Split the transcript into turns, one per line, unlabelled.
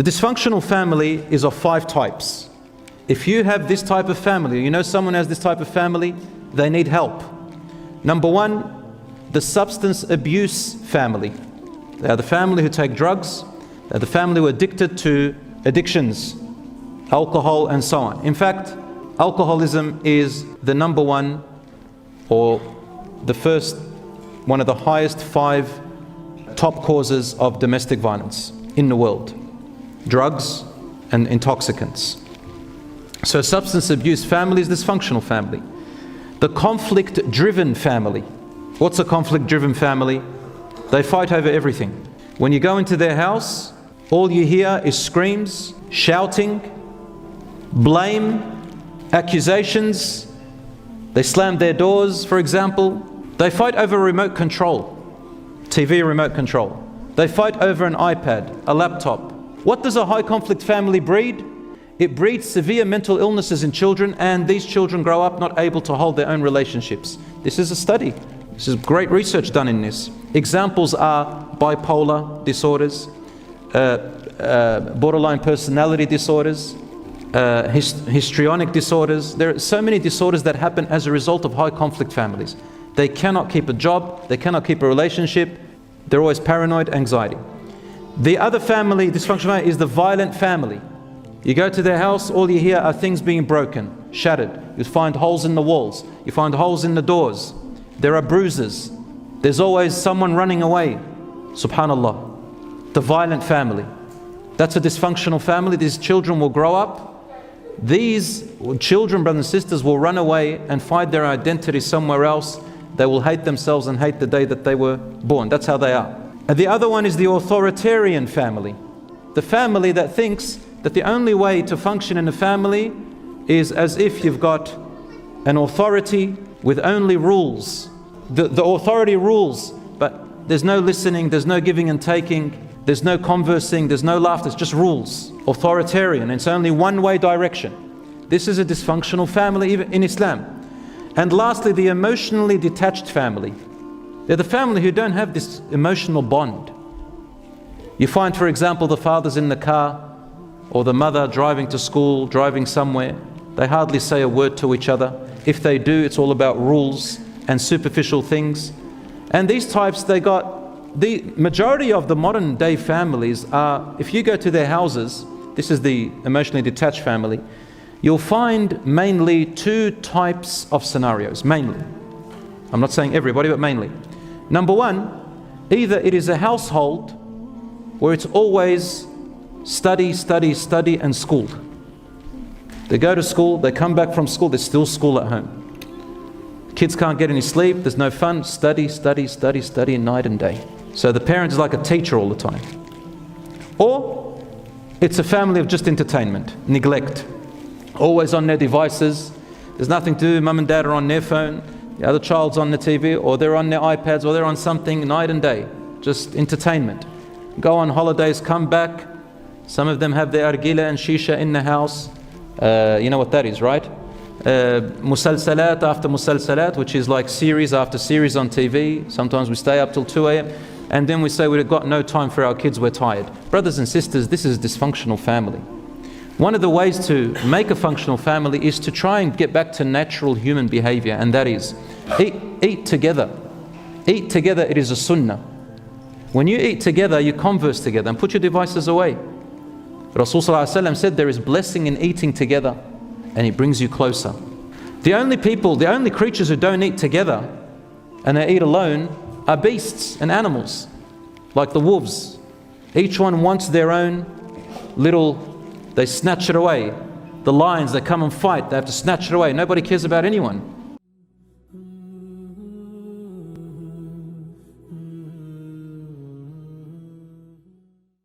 The dysfunctional family is of 5 types. If you have this type of family, you know someone has this type of family, they need help. Number 1, the substance abuse family. They are the family who take drugs. They are the family who are addicted to addictions, alcohol and so on. In fact, alcoholism is the number 1 or the first, one of the highest 5 top causes of domestic violence in the world. Drugs and intoxicants. So substance abuse family is dysfunctional family. The conflict-driven family. What's a conflict-driven family? They fight over everything. When you go into their house, all you hear is screams, shouting, blame, accusations. They slam their doors, for example. They fight over remote control, TV remote control. They fight over an iPad, a laptop. What does a high conflict family breed? It breeds severe mental illnesses in children, and these children grow up not able to hold their own relationships. This is a study. This is great research done in this. Examples are bipolar disorders, borderline personality disorders, histrionic disorders. There are so many disorders that happen as a result of high conflict families. They cannot keep a job, they cannot keep a relationship, they're always paranoid, anxiety. The other family, dysfunctional, is the violent family. You go to their house, all you hear are things being broken, shattered. You find holes in the walls, you find holes in the doors. There are bruises. There's always someone running away. Subhanallah. The violent family. That's a dysfunctional family. These children will grow up. These children, brothers and sisters, will run away and find their identity somewhere else. They will hate themselves and hate the day that they were born. That's how they are. And the other one is the authoritarian family. The family that thinks that the only way to function in a family is as if you've got an authority with only rules. The authority rules, but there's no listening, there's no giving and taking, there's no conversing, there's no laughter, it's just rules. Authoritarian, it's only one-way direction. This is a dysfunctional family even in Islam. And lastly, the emotionally detached family. They're the family who don't have this emotional bond. You find, for example, the father's in the car, or the mother driving to school, driving somewhere. They hardly say a word to each other. If they do, it's all about rules and superficial things. And these types, the majority of the modern day families are, if you go to their houses, this is the emotionally detached family, you'll find mainly 2 types of scenarios, mainly. I'm not saying everybody, but mainly. Number 1, either it is a household where it's always study, study, study and school. They go to school, they come back from school, there's still school at home. Kids can't get any sleep, there's no fun, study, study, study, study night and day. So the parent is like a teacher all the time. Or it's a family of just entertainment, neglect. Always on their devices, there's nothing to do, mum and dad are on their phone, the other child's on the TV, or they're on their iPads, or they're on something night and day, just entertainment. Go on holidays, come back, some of them have their argila and shisha in the house. You know what that is, right? Musalsalat after musalsalat, which is like series after series on TV. Sometimes we stay up till 2 a.m. and then we say we've got no time for our kids, we're tired. Brothers and sisters, this is a dysfunctional family. One of the ways to make a functional family is to try and get back to natural human behavior, and that is eat together. Eat together, it is a sunnah. When you eat together, you converse together and put your devices away. Rasul ﷺ said there is blessing in eating together, and it brings you closer. The only creatures who don't eat together and they eat alone are beasts and animals, like the wolves. Each one wants their own little, they snatch it away. The lions, they come and fight, they have to snatch it away. Nobody cares about anyone.